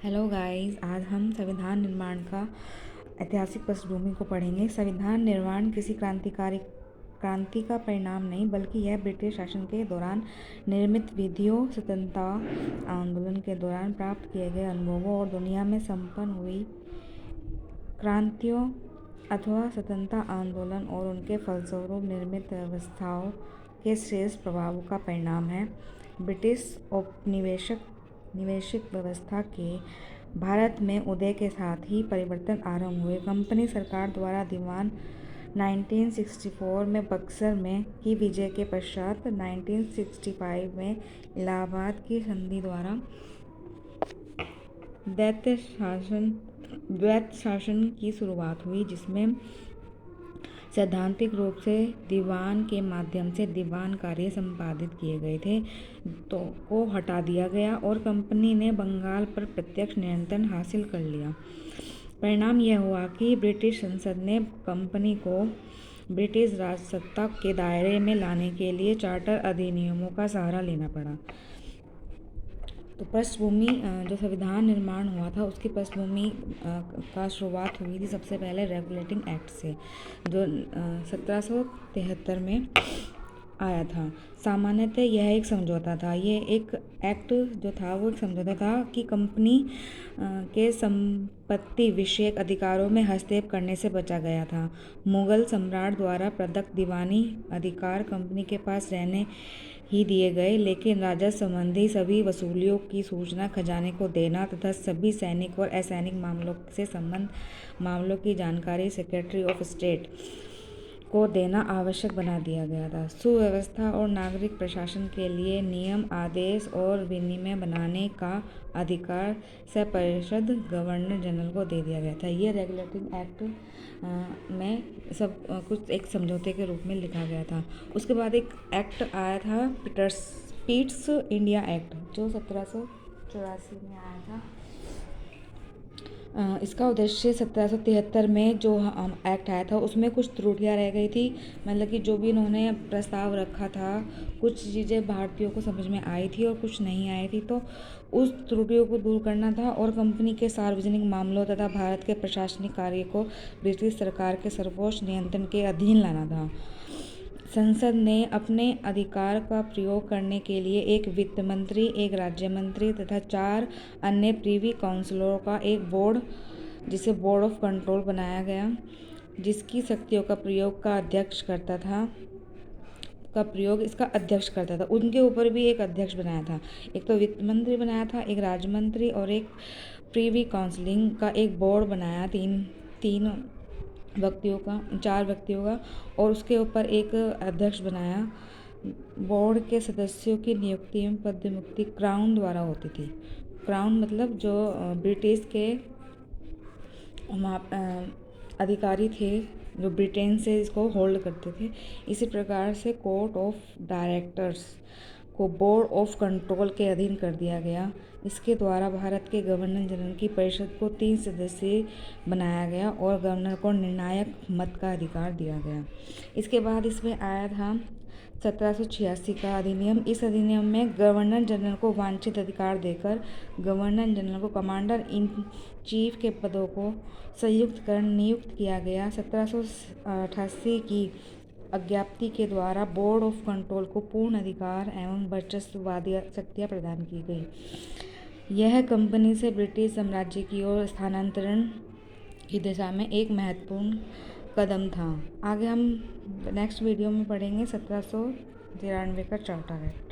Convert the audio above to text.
Hello guys, आज हम संविधान निर्माण का ऐतिहासिक पृष्ठभूमि को पढ़ेंगे। संविधान निर्माण किसी क्रांति का परिणाम नहीं, बल्कि यह ब्रिटिश शासन के दौरान निर्मित विधियों, स्वतंत्रता आंदोलन के दौरान प्राप्त किए गए अनुभवों और दुनिया में संपन्न हुई क्रांतियों अथवा स्वतंत्रता आंदोलन और उनके फलस्वरूप निर्मित व्यवस्थाओं के श्रेष्ठ प्रभावों का परिणाम है। ब्रिटिश औपनिवेशिक व्यवस्था के भारत में उदय के साथ ही परिवर्तन आरंभ हुए। कंपनी सरकार द्वारा दीवान 1964 में बक्सर में की विजय के पश्चात 1965 में इलाहाबाद की संधि द्वारा द्वैत शासन की शुरुआत हुई, जिसमें सैद्धांतिक रूप से दीवान के माध्यम से दीवान कार्य संपादित किए गए थे को हटा दिया गया और कंपनी ने बंगाल पर प्रत्यक्ष नियंत्रण हासिल कर लिया। परिणाम यह हुआ कि ब्रिटिश संसद ने कंपनी को ब्रिटिश राजसत्ता के दायरे में लाने के लिए चार्टर अधिनियमों का सहारा लेना पड़ा। तो पृष्ठभूमि, जो संविधान निर्माण हुआ था उसकी पृष्ठभूमि का शुरुआत हुई थी सबसे पहले रेगुलेटिंग एक्ट से, जो 1773 में आया था। सामान्यतः यह एक समझौता था। ये एक एक्ट जो था वो एक समझौता था कि कंपनी के संपत्ति विषयक अधिकारों में हस्तक्षेप करने से बचा गया था। मुगल सम्राट द्वारा प्रदत्त दीवानी अधिकार कंपनी के पास रहने ही दिए गए, लेकिन राजस्व संबंधी सभी वसूलियों की सूचना खजाने को देना तथा सभी सैनिक और असैनिक मामलों से संबंध मामलों की जानकारी सेक्रेटरी ऑफ स्टेट को देना आवश्यक बना दिया गया था। सुव्यवस्था और नागरिक प्रशासन के लिए नियम, आदेश और विनियम बनाने का अधिकार सपरिषद गवर्नर जनरल को दे दिया गया था। ये रेगुलेटिंग एक्ट में सब कुछ एक समझौते के रूप में लिखा गया था। उसके बाद एक एक्ट आया था, पिट्स इंडिया एक्ट, जो 1784 में आया था। इसका उद्देश्य 1773 में जो एक्ट आया था उसमें कुछ त्रुटियां रह गई थी। मतलब कि जो भी इन्होंने प्रस्ताव रखा था, कुछ चीज़ें भारतीयों को समझ में आई थी और कुछ नहीं आई थी, तो उस त्रुटियों को दूर करना था और कंपनी के सार्वजनिक मामलों तथा भारत के प्रशासनिक कार्य को ब्रिटिश सरकार के सर्वोच्च नियंत्रण के अधीन लाना था। संसद ने अपने अधिकार का प्रयोग करने के लिए एक वित्त मंत्री, एक राज्य मंत्री तथा 4 अन्य प्रीवी काउंसिलरों का एक बोर्ड, जिसे बोर्ड ऑफ कंट्रोल बनाया गया, जिसकी शक्तियों का प्रयोग इसका अध्यक्ष करता था। उनके ऊपर भी एक अध्यक्ष बनाया था। एक तो वित्त मंत्री बनाया था, एक राज्य मंत्री और एक प्रीवी काउंसिलिंग का एक बोर्ड बनाया, 4 व्यक्तियों का, और उसके ऊपर एक अध्यक्ष बनाया। बोर्ड के सदस्यों की नियुक्ति एवं पदोन्नति क्राउन द्वारा होती थी। क्राउन मतलब जो ब्रिटिश के अधिकारी थे, जो ब्रिटेन से इसको होल्ड करते थे। इसी प्रकार से कोर्ट ऑफ डायरेक्टर्स को बोर्ड ऑफ कंट्रोल के अधीन कर दिया गया। इसके द्वारा भारत के गवर्नर जनरल की परिषद को 3 सदस्यीय बनाया गया और गवर्नर को निर्णायक मत का अधिकार दिया गया। इसके बाद इसमें आया था 1786 का अधिनियम। इस अधिनियम में गवर्नर जनरल को वांछित अधिकार देकर गवर्नर जनरल को कमांडर इन चीफ के पदों को संयुक्त कर नियुक्त किया गया। 1788 की अज्ञप्ति के द्वारा बोर्ड ऑफ कंट्रोल को पूर्ण अधिकार एवं वर्चस्ववादी शक्तियाँ प्रदान की गई। यह कंपनी से ब्रिटिश साम्राज्य की ओर स्थानांतरण की दिशा में एक महत्वपूर्ण कदम था। आगे हम नेक्स्ट वीडियो में पढ़ेंगे 1793 का चार्टर है।